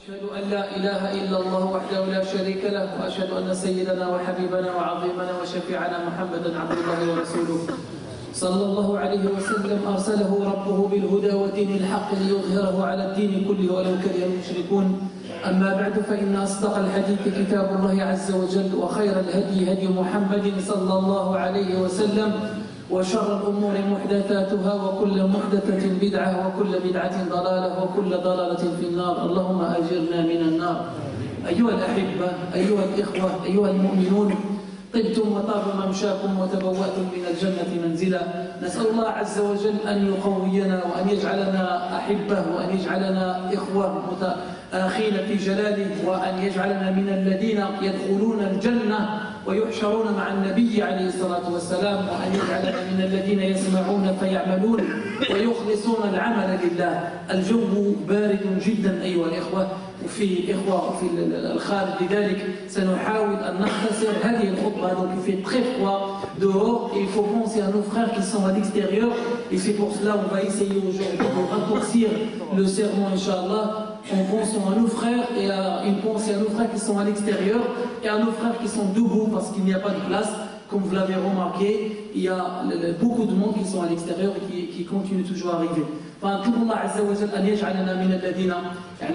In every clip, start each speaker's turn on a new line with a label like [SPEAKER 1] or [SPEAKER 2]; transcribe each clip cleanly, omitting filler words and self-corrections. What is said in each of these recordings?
[SPEAKER 1] أشهد أن لا إله إلا الله وحده لا شريك له وأشهد أن سيدنا وحبيبنا وعظيمنا وشفيعنا محمدا عبد الله ورسوله صلى الله عليه وسلم أرسله ربه بالهدى ودين الحق ليظهره على الدين كله ولو كره المشركون. أما بعد فإن أصدق الحديث كتاب الله عز وجل وخير الهدي هدي محمد صلى الله عليه وسلم وشر الأمور محدثاتها وكل محدثة بدعة وكل بدعة ضلالة وكل ضلالة في النار. اللهم أجرنا من النار. أيها الأحبة، أيها الإخوة، أيها المؤمنون، طبتم وطاب ممشاكم وتبوأتم من الجنة منزلا. نسأل الله عز وجل أن يقوينا وأن يجعلنا أحبة وأن يجعلنا إخوة متآخين في جلاله وأن يجعلنا من الذين يدخلون الجنة ويحشرون مع النبي عليه الصلاة والسلام، وأن يجعلنا من الذين يسمعون فيعملون ويخلصون العمل لله. الجو بارد جدا أيها الإخوة، وفي إخوة في الخارج، لذلك سنحاول أن نختصر هذه الخطبة. Donc il fait très froid dehors et il faut penser à nos frères qui sont à l'extérieur, et c'est pour cela on va essayer aujourd'hui de raccourcir le sermon, Inch'Allah, en pensant à nos frères et à une pensée à nos frères qui sont à l'extérieur et à nos frères qui sont debout parce qu'il n'y a pas de place. Comme vous l'avez remarqué, il y a beaucoup de monde qui sont à l'extérieur et qui continuent toujours à arriver. فنطلب الله عز وجل أن يجعلنا من الذين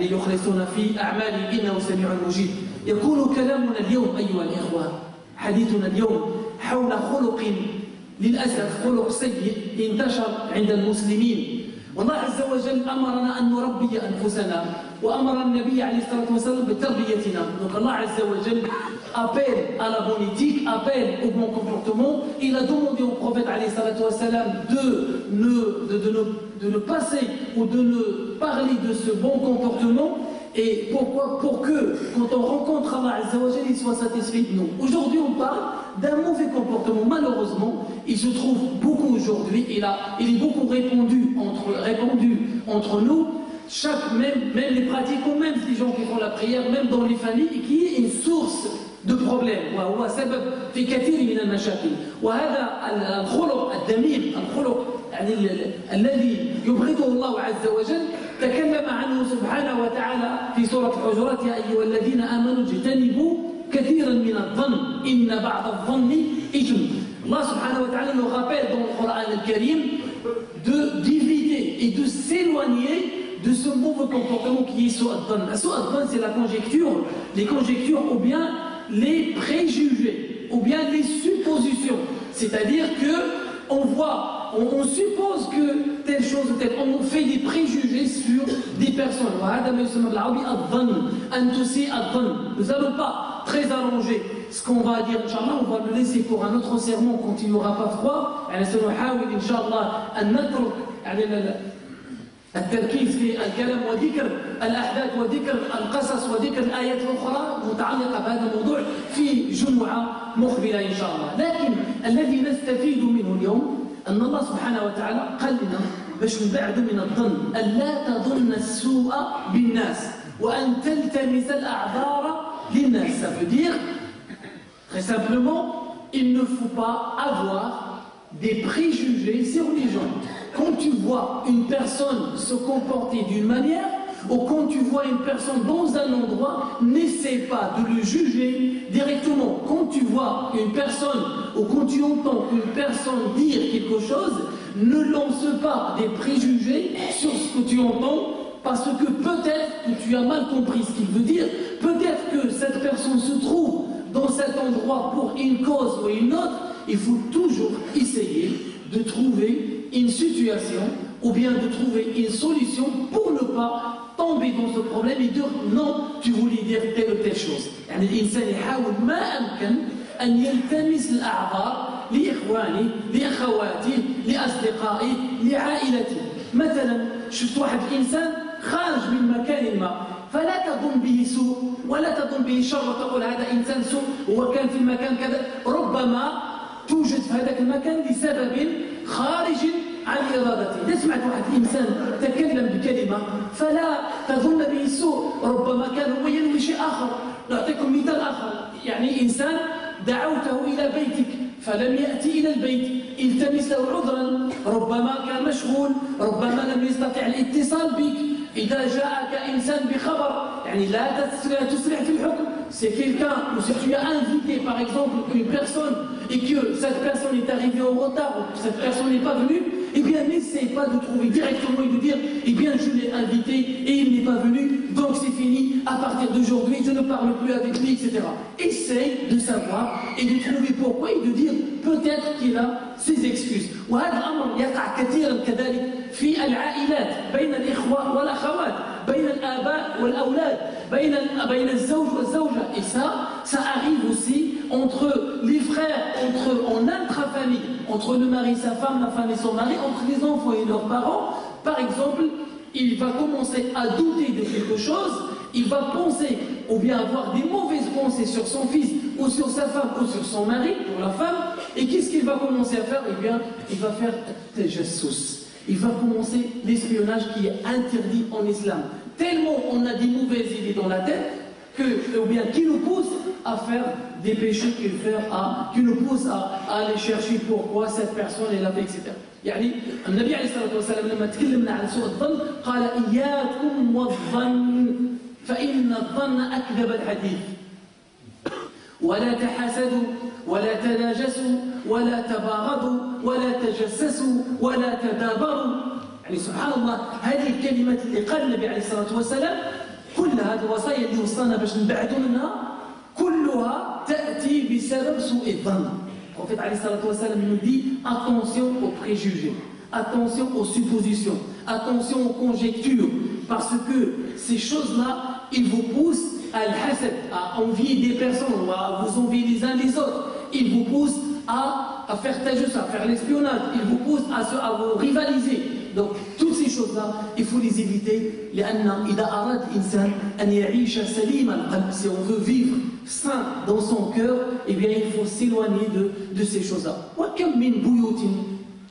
[SPEAKER 1] يخلصون في أعمالهم إنه سميع مجيب. يكون كلامنا اليوم أيها الإخوة، حديثنا اليوم حول خلق للأسف خلق سيء انتشر عند المسلمين. والله عز وجل أمرنا أن نربي أنفسنا وأمر النبي عليه الصلاة والسلام بتربيتنا. Donc Allah عز وجل appelle à la bonne éthique, appelle au bon comportement. Il a demandé au prophète عليه الصلاة والسلام de ne passer ou de ne parler de ce bon comportement. Et pourquoi? Pour que, quand on rencontre Allah Azza wa Jalla, il soit satisfait de nous. Aujourd'hui, on parle d'un mauvais comportement. Malheureusement, il se trouve beaucoup aujourd'hui, il est beaucoup répandu entre nous. Même les pratiquants, même les gens qui font la prière, même dans les familles, qui est une source de problèmes. وهو سبب في كثير من المشاكل. وهذا الخلق الذميم، الخلق الذي يبغضه الله عز وجل، تكلم عنه سبحانه وتعالى في سورة الحجرات: يا أيها الذين آمنوا اجتنبوا كثيرا من الظن إن بعض الظن إثم. Allah subhanahu wa ta'ala nous rappelle dans le Coran al-Karim d'éviter et de s'éloigner de ce mauvais comportement qui est su'ad-dhann. Su'ad-dhann, c'est la conjecture, les conjectures ou bien les préjugés ou bien les suppositions. C'est-à-dire que on suppose que telle chose ou telle, on fait des préjugés sur des personnes. Nous n'allons pas très allonger ce qu'on va dire, Inch'Allah, on va le laisser pour un autre sermon quand il n'aura pas froid. سنحاول إن شاء الله أن نترك التركيز في الكلام وذكر الأحداث وذكر القصص وذكر الآيات الأخرى متعلقة بهذا الموضوع في جمعة مقبلة إن شاء الله. لكن الذي نستفيد منه اليوم أن الله سبحانه وتعالى قال لنا باش نبعدوا من الظن، أن لا تظن السوء بالناس وأن تلتمس الأعذار للناس. Ça veut dire, très simplement, il ne faut pas avoir des préjugés sur les gens. Quand tu vois une personne se comporter d'une manière, ou quand tu vois une personne dans un endroit, n'essaie pas de le juger directement. Quand tu vois une personne, ou quand tu entends une personne dire quelque chose, ne lance pas des préjugés sur ce que tu entends, parce que peut-être que tu as mal compris ce qu'il veut dire, peut-être que cette personne se trouve dans cet endroit pour une cause ou une autre. Il faut toujours essayer de trouver une situation ou bien de trouver une solution pour ne pas tomber dans ce problème et dire non, tu voulais dire telle ou telle chose. يعني الإنسان يحاول ما أمكن أن يلتمس الأعذار لإخوانه لأخواته لأصدقائه لعائلته. مثلا شفت واحد الإنسان خارج من مكان ما، فلا تظن به سوء ولا تظن به شر وتقول هذا إنسان سوء هو كان في المكان كذا. ربما توجد في هذاك المكان لسبب خارج عن إرادته. إذا سمعت واحد الإنسان تكلم بكلمة فلا تظن به سوء، ربما كان هو ينوي شيء آخر. نعطيكم مثال آخر، يعني إنسان دعوته إلى بيتك فلم يأتي إلى البيت، التمس له عذرا، ربما كان مشغول، ربما لم يستطع الاتصال بك، إذا جاءك إنسان بخبر يعني لا تسرع في الحكم. C'est quelqu'un, ou si tu as invité par exemple une personne et que cette personne est arrivée en retard ou que cette personne n'est pas venue, eh bien n'essaie pas de trouver directement et de dire eh bien je l'ai invité et il n'est pas venu, donc c'est fini, à partir d'aujourd'hui je ne parle plus avec lui, etc. Essaye de savoir et de trouver pourquoi et de dire peut-être qu'il a ses excuses. وهذا الأمر يقع كثيرا كذلك في العائلات بين الإخوة والأخوات بين الآباء والأولاد بين الزوج والزوجة. Et ça arrive aussi entre les frères, en intra-famille, entre le mari et sa femme, la femme et son mari, entre les enfants et leurs parents. Par exemple, il va commencer à douter de quelque chose, il va penser ou bien avoir des mauvaises pensées sur son fils ou sur sa femme ou sur son mari, pour la femme, et qu'est-ce qu'il va commencer à faire? Eh bien, il va faire tajassus. Il va commencer l'espionnage qui est interdit en islam. Tellement on a des mauvaises idées dans la tête, ou bien qui nous pousse à faire des péchés, qui nous pousse à aller chercher pourquoi cette personne est là, etc. يعني النبي عليه الصلاة والسلام لما تكلمنا عن سوء الظن قال إياكم والظن فإن الظن أكذب الحديث ولا تحاسدوا ولا تناجسوا ولا تباغضوا ولا تجسسوا ولا تدابروا. يعني سبحان الله هذه الكلمات اللي قال النبي عليه الصلاة والسلام كلها هذه الوصايا اللي وصلنا باش نبعدوا منها كلها تأتي بسبب سوء الظن. Le prophète alayhi salatu wa sallam nous dit attention aux préjugés, attention aux suppositions, attention aux conjectures, parce que ces choses-là, ils vous poussent à al-hasad, à envier des personnes, ou à vous envier les uns les autres. Ils vous poussent à faire tajus, à faire l'espionnage, ils vous poussent à vous rivaliser. Donc toutes ces choses-là, il faut les éviter. Si on veut vivre sain dans son cœur, eh bien il faut s'éloigner de ces choses-là. وكم من بيوت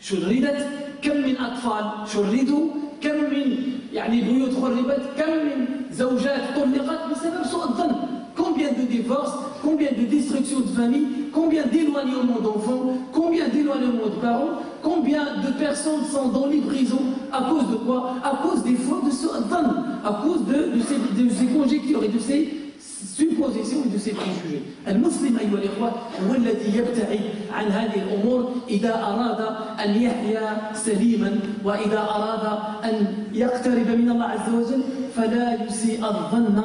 [SPEAKER 1] شردت كم من أطفال شردوا كم من يعني بيوت خربت كم من زوجات طلقت بسبب سوء الظن. Combien de divorces, combien de destructions de famille, combien d'éloignements d'enfants, combien d'éloignements de parents, combien de personnes sont dans les prisons à cause de quoi? À cause des fautes de Satan, à cause de ces conjectures et de ces suppositions et de ces préjugés. المسلم أيها الإخوة هو الذي يبتعد عن هذه الأمور إذا أراد أن يحيا سليما وإذا أراد أن يقترب من الله عز وجل فلا يسيء الظن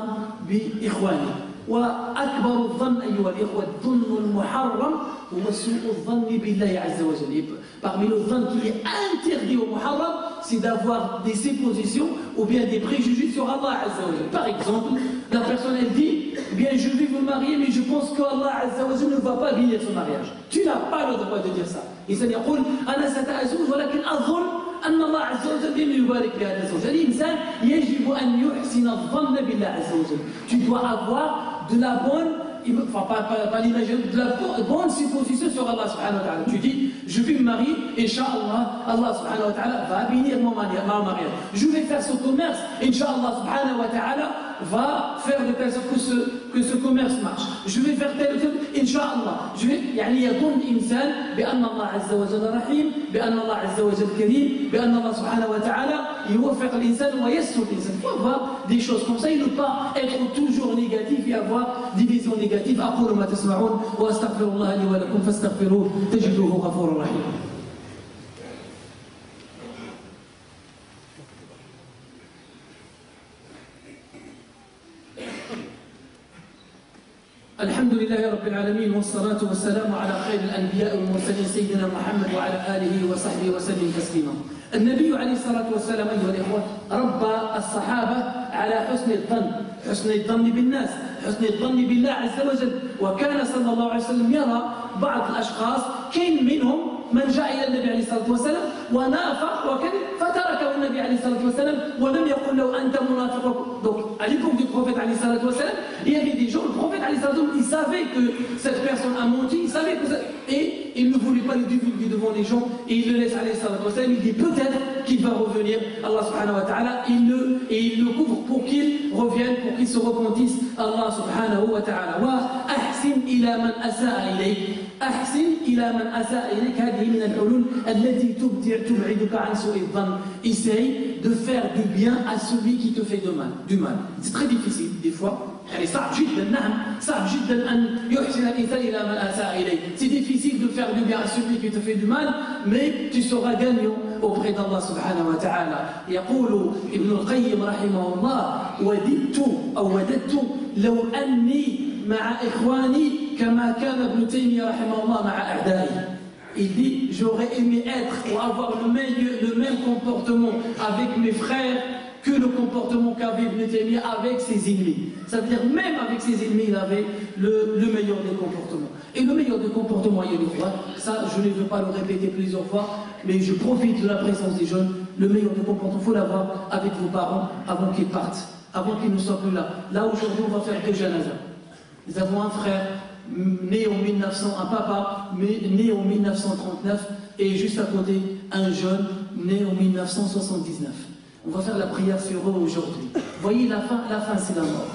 [SPEAKER 1] بإخوانه. وأكبر الظن أيها الإخوة الظن المحرم هو سوء الظن بالله عز وجل. Parmi le ظن qui est interdit au muharram, c'est d'avoir des suppositions ou bien des préjugés sur Allah Azza wa Jalla. Par exemple, la personne elle dit eh bien je vais vous marier mais je pense que Allah Azza wa Jalla ne va pas bénir ce mariage. Tu n'as pas le droit de dire ça. الإنسان يقول أنا سأتزوج ولكن أظن أن الله عز وجل لم يبارك بهذا الزوج. الإنسان يجب أن يحسن الظن بالله عز وجل. Tu dois avoir de la bonne, enfin pas l'imaginer, de la bonne supposition sur Allah subhanahu wa ta'ala. Tu dis, je vais me marier, Inch'Allah, Allah subhanahu wa ta'ala va bénir mon mariage. Je vais faire ce commerce, Inch'Allah subhanahu wa ta'ala va faire de telle sorte que ce commerce marche. Je vais faire tel ou tel, Inch'Allah. يعني يظن الإنسان بأن الله عز وجل رحيم، بأن الله عز وجل كريم، بأن الله سبحانه وتعالى يوفق الإنسان ويسر الإنسان. Il faut avoir des choses comme ça et ne pas être toujours négatif et avoir des visions négatives. أقول ما تسمعون وأستغفر الله لي ولكم فاستغفروه تجدوه غفورا رحيما. الحمد لله رب العالمين والصلاة والسلام على خير الأنبياء والمرسلين سيدنا محمد وعلى آله وصحبه وسلم تسليما. النبي عليه الصلاة والسلام أيها الإخوة ربى الصحابة على حسن الظن بالناس، حسن الظن بالله عز وجل. وكان صلى الله عليه وسلم يرى بعض الأشخاص كان منهم من جاء إلى النبي عليه الصلاة والسلام ونافق وكذب فتركه النبي عليه الصلاة والسلام ولم يقل له أنت منافق. Donc à l'époque du prophète عليه الصلاة والسلام, il y avait des gens, le prophète عليه الصلاة والسلام, il savait que cette personne a menti, il savait que ça, et il ne voulait pas le divulguer devant les gens et il le laisse عليه الصلاة والسلام. Il dit peut-être qu'il va revenir, Allah subhanahu wa ta'ala, il le couvre pour qu'il revienne, pour qu'il se repentisse, Allah subhanahu wa ta'ala. وأحسن إلى من أساء إليك أحسن إلى من أساء إليك. هذه من الحلول التي تبعدك عن سوء الظن. Essaye de faire du bien à celui qui te fait du mal. C'est très difficile des fois. يعني صعب جدا نعم صعب جدا أن يحسن الإنسان إلى من أساء إليه. C'est difficile de faire du bien à celui qui te fait du mal, mais tu seras gagnant auprès d'Allah subhanahu wa ta'ala. يقول ابن القيم رحمه الله وددت لو أني مع إخواني كما كان ابن تيمية رحمه الله مع أعدائي. Il dit, j'aurais aimé être ou avoir le même comportement avec mes frères que le comportement qu'avait Ibn Taymiyyah avec ses ennemis. Ça veut dire même avec ses ennemis, il avait le meilleur des comportements. Et le meilleur des comportements, il y a le droit. Ça, je ne veux pas le répéter plusieurs fois, mais je profite de la présence des jeunes. Le meilleur des comportements, il faut l'avoir avec vos parents avant qu'ils partent, avant qu'ils ne soient plus là. Là, aujourd'hui, on va faire 2 janazas. Nous avons un frère né en 1900, un papa né en 1939 et juste à côté un jeune né en 1979. On va faire la prière sur eux aujourd'hui. Vous voyez, la fin c'est la mort.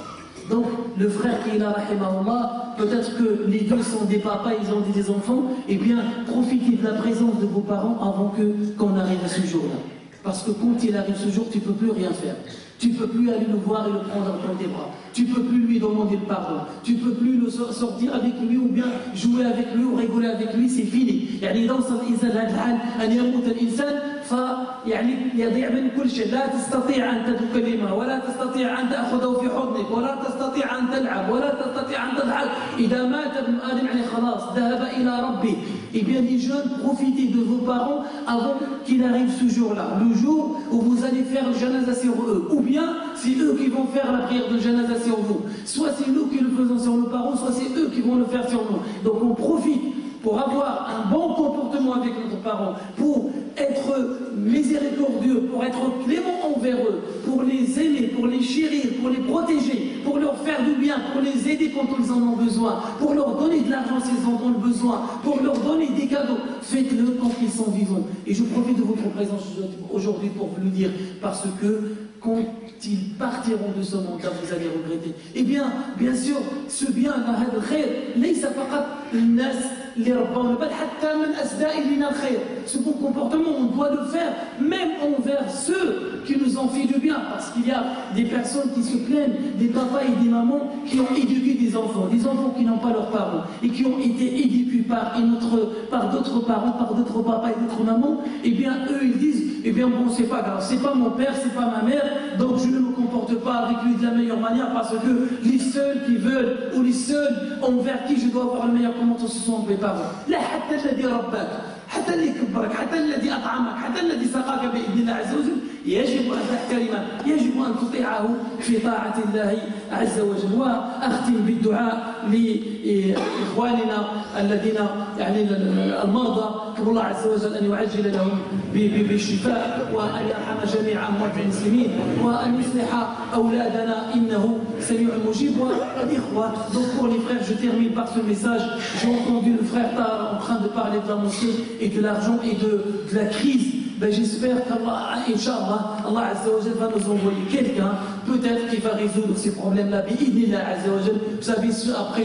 [SPEAKER 1] Donc le frère qui est là, rahimahullah, peut-être que les deux sont des papas, ils ont des enfants, et bien profitez de la présence de vos parents avant qu'on arrive à ce jour-là. Parce que quand il arrive ce jour, tu ne peux plus rien faire. Tu ne peux plus aller le voir et le prendre dans tes bras. Tu ne peux plus lui demander le pardon. Tu ne peux plus le sortir avec lui ou bien jouer avec lui ou rigoler avec lui, c'est fini. يعني إذا وصل الإنسان لهذا الحال أن يموت الإنسان فيعني يضيع من كل شيء. لا تستطيع أن تكلمه ولا تستطيع أن تأخذه في حضنك ولا تستطيع أن تلعب ولا تستطيع أن تضحك. إذا مات ابن آدم يعني خلاص ذهب إلى ربه. Eh bien les jeunes, profitez de vos parents avant qu'il arrive ce jour-là, le jour où vous allez faire le janaza sur eux, ou bien c'est eux qui vont faire la prière de janaza sur vous. Soit c'est nous qui le faisons sur nos parents, soit c'est eux qui vont le faire sur nous. Donc on profite pour avoir un bon comportement avec nos parents, pour être miséricordieux, pour être clément envers eux, pour les aimer, pour les chérir, pour les protéger, pour leur faire du bien, pour les aider quand ils en ont besoin, pour leur donner de l'argent s'ils en ont besoin, pour leur donner des cadeaux. Faites-le quand ils sont vivants. Et je profite de votre présence aujourd'hui pour vous le dire, parce que quand ils partiront de ce monde-là, vous allez regretter. Eh bien, bien sûr, ce bien, ce bon comportement, on doit le faire même envers ceux qui nous ont fait du bien, parce qu'il y a des personnes qui se plaignent, des papas et des mamans qui ont éduqué des enfants qui n'ont pas leurs parents et qui ont été éduqués par d'autres parents, par d'autres papas et d'autres mamans. Eh bien, eux, ils disent, eh bien bon, c'est pas grave, c'est pas mon père, c'est pas ma mère, donc je ne me comporte pas avec lui de la meilleure manière, parce que les seuls qui veulent, ou les seuls envers qui je dois avoir le meilleur comportement, ce sont mes parents. لا حتى الذي ربك، حتى اللي كبرك، حتى الذي أطعمك، حتى الذي سقاك بإذن الله عز وجل، يجب أن تحترمه، يجب أن تطيعه في طاعة الله عز وجل. وأختم بالدعاء لإخواننا الذين يعني المرضى، الله عز وجل أن يعجل لهم بالشفاء وأن يرحم جميع أموات المسلمين وأن يصلح أولادنا إنه سميع مجيب. والإخوة, donc pour les frères, je termine par ce message. J'ai entendu le frère Tar en train de parler de la mosquée et de l'argent et de la crise. Ben j'espère qu'Allah, Inch'Allah, Allah Azza wa Jal va nous envoyer quelqu'un, peut-être qui va résoudre ces problèmes-là, bi'idnillah Azza wa Jal. Vous savez, après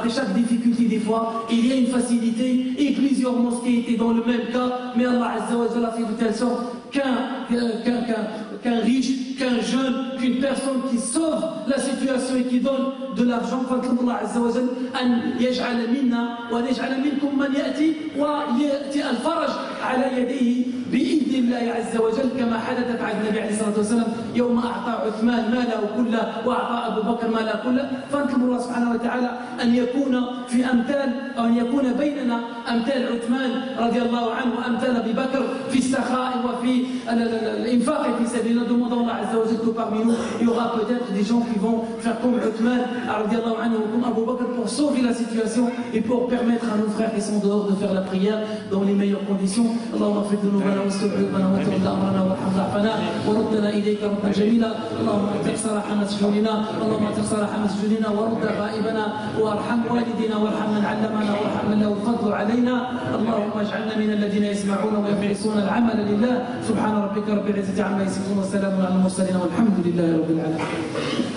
[SPEAKER 1] chaque difficulté, des fois, il y a une facilité, et plusieurs mosquées étaient dans le même cas, mais Allah Azza wa Jal a fait de telle sorte qu'un riche, qu'un jeune, qu'une personne qui sauve la situation et qui donne de l'argent, Allah Azza wa Jal, أن يجعل منا ونجعل منكم من يأتي ويأتي الفرج على يديه بإذن الله عز وجل، كما حدث مع النبي عليه الصلاة والسلام يوم أعطى عثمان ماله كله وأعطى أبو بكر ماله كله. فنطلب الله سبحانه وتعالى أن يكون في أمثال أو أن يكون بيننا أمثال عثمان رضي الله عنه وأمثال أبي بكر في السخاء وفي الإنفاق في سبيل الله. Demandons Allah Azza wa Jal que parmi nous il y aura peut-être des gens qui vont faire comme Uthman رضي الله عنه وكم Abu Bakr pour sauver la situation et pour permettre à nos frères qui sont dehors de faire la prière dans les meilleures conditions. اللهم اغفر ذنوبنا واستر عيوبنا وتول امرنا وارحم ضعفنا وردنا اليك ردا جميلا. اللهم تكسر رحمة سجوننا، اللهم تكسر رحمة سجوننا ورد غائبنا وارحم والدينا وارحم من علمنا وارحم من له الفضل علينا. اللهم اجعلنا من الذين يسمعون ويخلصون العمل لله. سبحان ربك رب العزة عما يصفون وسلام على المرسلين والحمد لله رب العالمين.